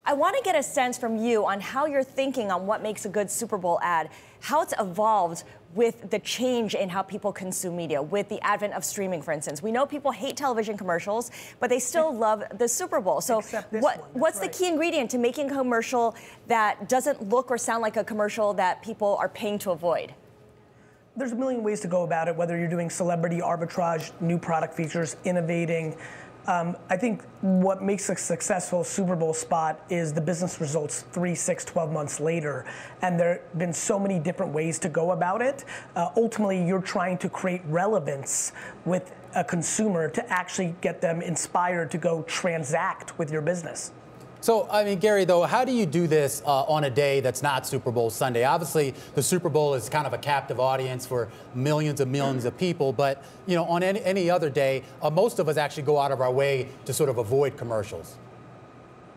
I want to get a sense from you on how you're thinking on what makes a good Super Bowl ad, how it's evolved with the change in how people consume media, with the advent of streaming, for instance. We know people hate television commercials, but they still love the Super Bowl. So what's the key ingredient to making a commercial that doesn't look or sound like a commercial that people are paying to avoid? There's a million ways to go about it, whether you're doing celebrity arbitrage, new product features, innovating. I think what makes a successful Super Bowl spot is the business results 3, 6, 12 months later. And there have been so many different ways to go about it. Ultimately, you're trying to create relevance with a consumer to actually get them inspired to go transact with your business. So, I mean, Gary, though, how do you do this on a day that's not Super Bowl Sunday? Obviously, the Super Bowl is kind of a captive audience for millions and millions of people. But, you know, on any other day, most of us actually go out of our way to sort of avoid commercials.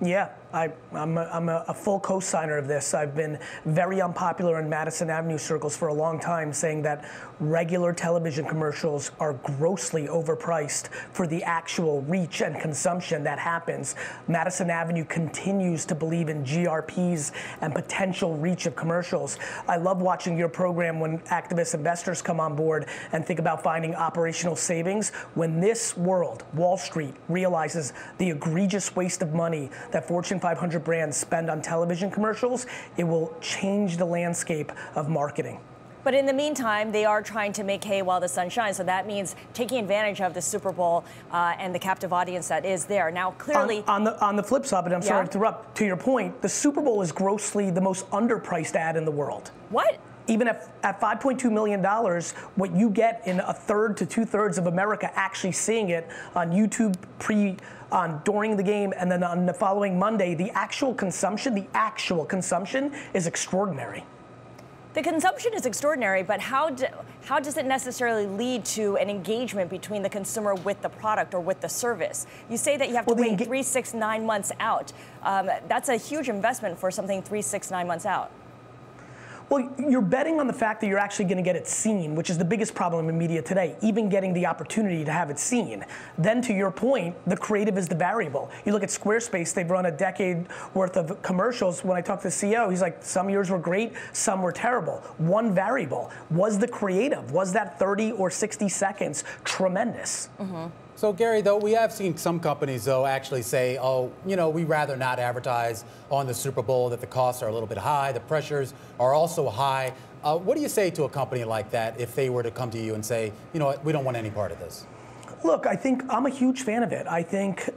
Yeah, I'm a full co-signer of this. I've been very unpopular in Madison Avenue circles for a long time, saying that regular television commercials are grossly overpriced for the actual reach and consumption that happens. Madison Avenue continues to believe in GRPs and potential reach of commercials. I love watching your program when activist investors come on board and think about finding operational savings. When this world, Wall Street, realizes the egregious waste of money that Fortune 500 brands spend on television commercials, it will change the landscape of marketing. But in the meantime, they are trying to make hay while the sun shines. So that means taking advantage of the Super Bowl and the captive audience that is there. Now, clearly, on the flip side, but I'm sorry to interrupt. To your point, the Super Bowl is grossly the most underpriced ad in the world. What? Even at $5.2 million, what you get in a third to 2/3 of America actually seeing it on YouTube during the game, and then on the following Monday, the actual consumption is extraordinary. The consumption is extraordinary, but how does it necessarily lead to an engagement between the consumer with the product or with the service? You say that you have to wait 3, 6, 9 months out. That's a huge investment for something 3, 6, 9 months out. Well, you're betting on the fact that you're actually going to get it seen, which is the biggest problem in media today, even getting the opportunity to have it seen. Then, to your point, the creative is the variable. You look at Squarespace, they've run a decade worth of commercials. When I talked to the CEO, he's like, some years were great, some were terrible. One variable was the creative. Was that 30 or 60 seconds tremendous? Mm-hmm. So, Gary, though, we have seen some companies, though, actually say, oh, you know, we'd rather not advertise on the Super Bowl, that the costs are a little bit high, the pressures are also high. What do you say to a company like that if they were to come to you and say, you know what, we don't want any part of this? Look, I think I'm a huge fan of it. I think,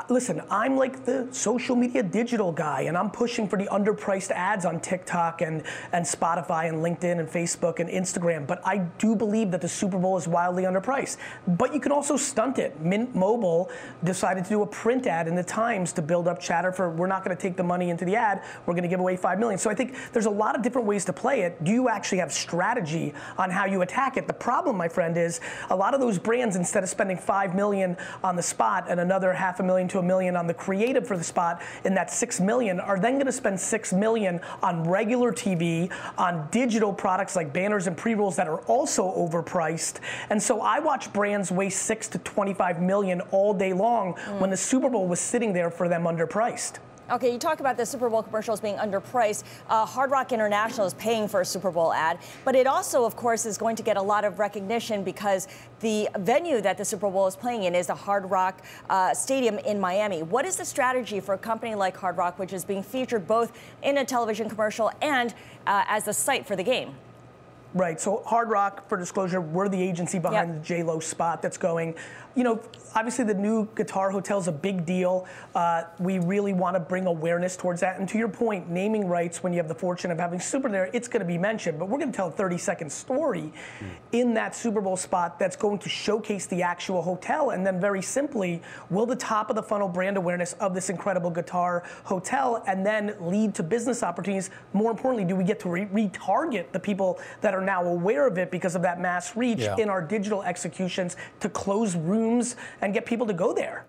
listen, I'm like the social media digital guy, and I'm pushing for the underpriced ads on TikTok and Spotify and LinkedIn and Facebook and Instagram. But I do believe that the Super Bowl is wildly underpriced. But you can also stunt it. Mint Mobile decided to do a print ad in the Times to build up chatter for, we're not going to take the money into the ad, we're going to give away $5 million. So I think there's a lot of different ways to play it. Do you actually have strategy on how you attack it? The problem, my friend, is a lot of those brands, instead of spending $5 million on the spot and another $500,000 to $1 million on the creative for the spot, in that $6 million are then going to spend $6 million on regular TV, on digital products like banners and pre-rolls that are also overpriced. And so I watch brands waste $6 to $25 million all day long when the Super Bowl was sitting there for them underpriced. Okay, you talk about the Super Bowl commercials being underpriced. Hard Rock International is paying for a Super Bowl ad, but it also, of course, is going to get a lot of recognition because the venue that the Super Bowl is playing in is the Hard Rock Stadium in Miami. What is the strategy for a company like Hard Rock, which is being featured both in a television commercial and as the site for the game? Right, so Hard Rock, for disclosure, we're the agency behind the J-Lo spot that's going. You know, obviously the new Guitar Hotel is a big deal. We really want to bring awareness towards that. And to your point, naming rights, when you have the fortune of having Super there, it's going to be mentioned. But we're going to tell a 30-second story in that Super Bowl spot that's going to showcase the actual hotel. And then very simply, will the top of the funnel brand awareness of this incredible Guitar Hotel and then lead to business opportunities? More importantly, do we get to retarget the people that are now aware of it because of that mass reach in our digital executions to close rooms and get people to go there?